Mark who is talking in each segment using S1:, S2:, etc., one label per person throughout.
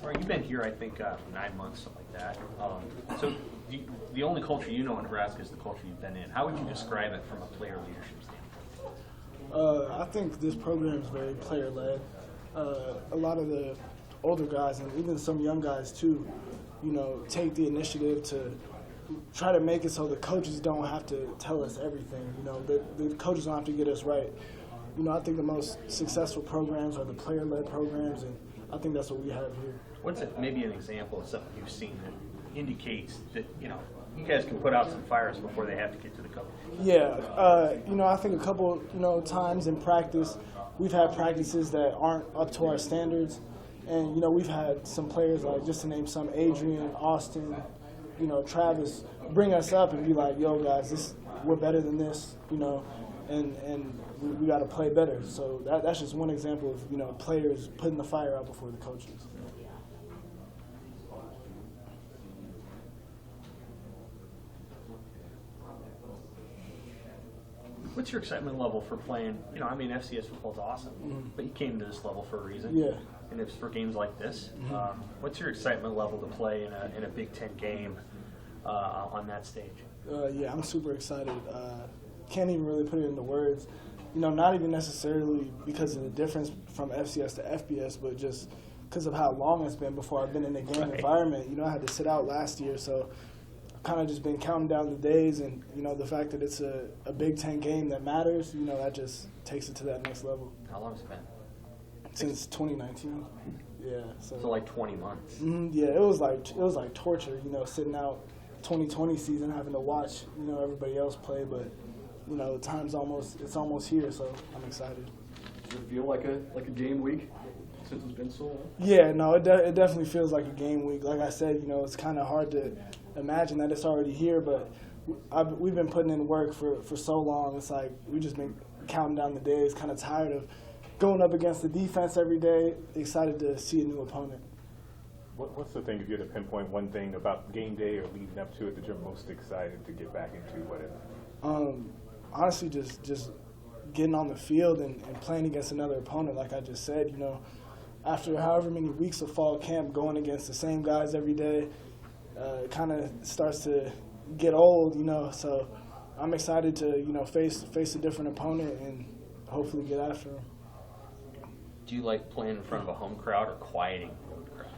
S1: Samori, you've been here, I think, 9 months, something like that. So the only culture you know in Nebraska is the culture you've been in. How would you describe it from a player leadership standpoint?
S2: I think this program is very player-led. A lot of the older guys and even some young guys too, take the initiative to try to make it so the coaches don't have to tell us everything. The coaches don't have to get us right. I think the most successful programs are the player-led programs, and I think that's what we have here.
S1: What's maybe an example of something you've seen that indicates that, you guys can put out some fires before they have to get to the coach?
S2: Yeah, I think a couple, times in practice, we've had practices that aren't up to our standards. And, we've had some players, like, just to name some, Adrian, Austin, Travis, bring us up and be like, yo, guys, we're better than this, and we got to play better. So that's just one example of, players putting the fire out before the coaches.
S1: What's your excitement level for playing? FCS football is awesome, but you came to this level for a reason.
S2: Yeah.
S1: And it's for games like this. What's your excitement level to play in a Big Ten game on that stage?
S2: Yeah, I'm super excited. Can't even really put it into words. Not even necessarily because of the difference from FCS to FBS, but just because of how long it's been before I've been in a game environment. I had to sit out last year, so I've kind of just been counting down the days, and the fact that it's a Big Ten game that matters, that just takes it to that next level.
S1: How long has it been?
S2: Since 2019. Yeah. So
S1: like 20 months.
S2: Yeah, it was like torture, sitting out 2020 season, having to watch, everybody else play, but the time's almost here, so I'm excited.
S3: Does it feel like a game week since it's been so long?
S2: Yeah, no, it definitely feels like a game week. Like I said, it's kind of hard to imagine that it's already here, but we've been putting in work for so long. It's like we've just been counting down the days, kind of tired of going up against the defense every day, excited to see a new opponent.
S4: What's the thing, if you had to pinpoint one thing about game day or leading up to it that you're most excited to get back into, whatever?
S2: Honestly, just getting on the field and playing against another opponent, like I just said. After however many weeks of fall camp, going against the same guys every day, it kind of starts to get old, So I'm excited to, face a different opponent and hopefully get after them.
S1: Do you like playing in front of a home crowd or quieting the road crowd?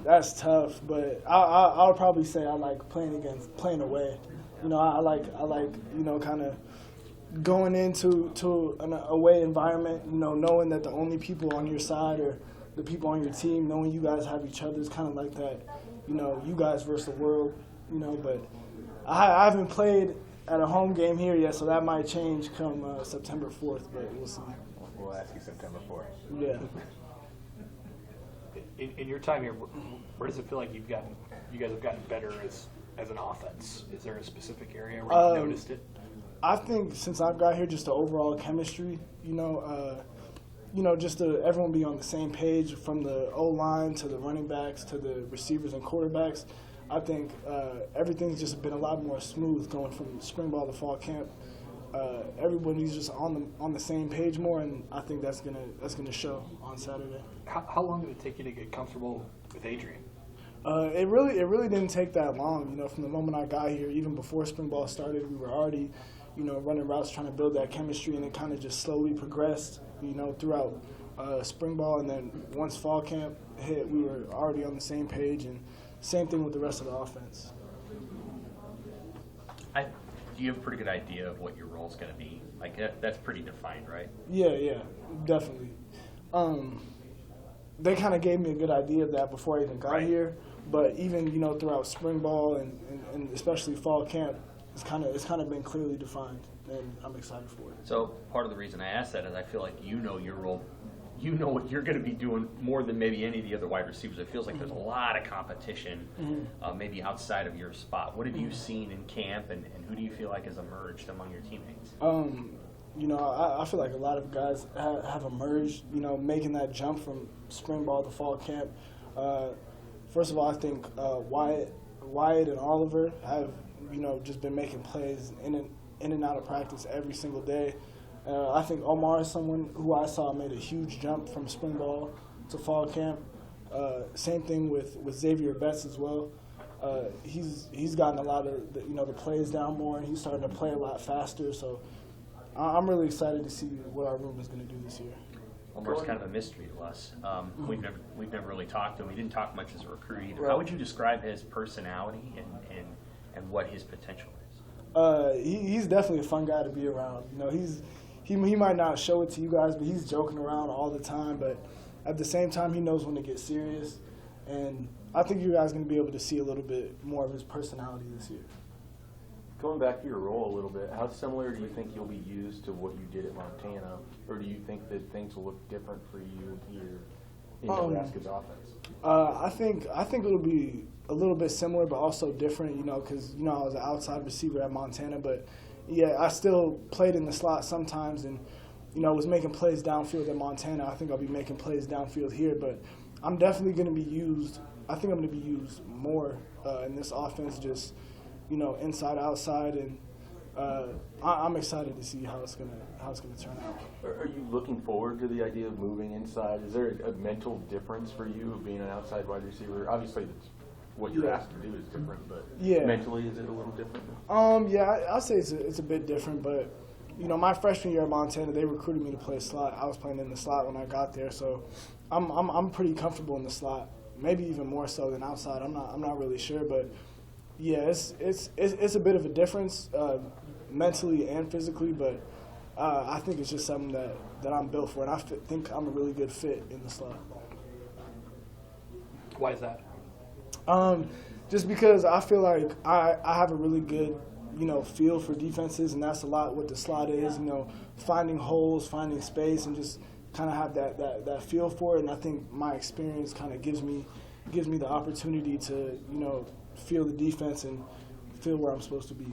S2: That's tough, but I would probably say I like playing away. I like kind of going into an away environment. Knowing that the only people on your side are the people on your team. Knowing you guys have each other is kind of like that. You guys versus the world. But I haven't played at a home game here yet, so that might change come September 4th. But we'll see.
S4: We'll ask you September 4th.
S2: Yeah.
S5: In your time here, where does it feel like you guys have gotten better as an offense? Is there a specific area where you've noticed it?
S2: I think since I've got here, just the overall chemistry, just to everyone be on the same page from the O-line to the running backs to the receivers and quarterbacks. I think everything's just been a lot more smooth going from spring ball to fall camp. Everybody's just on the same page more, and I think that's gonna show on Saturday.
S5: How long did it take you to get comfortable with Adrian?
S2: It really didn't take that long. From the moment I got here, even before spring ball started, we were already, running routes, trying to build that chemistry, and it kind of just slowly progressed, throughout spring ball, and then once fall camp hit, we were already on the same page, and same thing with the rest of the offense.
S1: Do you have a pretty good idea of what your role is going to be? Like, that's pretty defined, right?
S2: Yeah, definitely. They kind of gave me a good idea of that before I even got here. But even throughout spring ball and especially fall camp, it's kind of been clearly defined, and I'm excited for it.
S1: So part of the reason I asked that is I feel like your role. You know what you're going to be doing more than maybe any of the other wide receivers. It feels like there's a lot of competition, maybe outside of your spot. What have you seen in camp, and who do you feel like has emerged among your teammates?
S2: I feel like a lot of guys have emerged, making that jump from spring ball to fall camp. First of all, I think Wyatt and Oliver have, just been making plays in and out of practice every single day. I think Omar is someone who I saw made a huge jump from spring ball to fall camp. Same thing with Xavier Betts as well. He's gotten a lot of the plays down more, and he's starting to play a lot faster. So I'm really excited to see what our room is going to do this year.
S1: Omar's kind of a mystery to us. We've never really talked to him. We didn't talk much as a recruit either. How would you describe his personality and what his potential is?
S2: He's definitely a fun guy to be around. He might not show it to you guys, but he's joking around all the time. But at the same time, he knows when to get serious. And I think you guys are going to be able to see a little bit more of his personality this year.
S6: Going back to your role a little bit, how similar do you think you'll be used to what you did at Montana, or do you think that things will look different for you here in Nebraska's offense?
S2: I think it'll be a little bit similar, but also different. Because I was an outside receiver at Montana, but yeah, I still played in the slot sometimes, and was making plays downfield at Montana. I think I'll be making plays downfield here, but I'm definitely going to be used. I think I'm going to be used more in this offense, just inside, outside, and I'm excited to see how it's gonna turn out.
S6: Are you looking forward to the idea of moving inside? Is there a mental difference for you of being an outside wide receiver? Obviously, what you're asked to do is different, but mentally, is it a little different?
S2: Yeah, I'll say it's a bit different, but my freshman year at Montana, they recruited me to play slot. I was playing in the slot when I got there, so I'm pretty comfortable in the slot. Maybe even more so than outside. I'm not really sure, but yeah, it's a bit of a difference mentally and physically, but I think it's just something that I'm built for, and I think I'm a really good fit in the slot.
S5: Why is that?
S2: Just because I feel like I have a really good feel for defenses, and that's a lot what the slot is. Finding holes, finding space, and just kind of have that feel for it. And I think my experience kind of gives me the opportunity to feel the defense and feel where I'm supposed to be.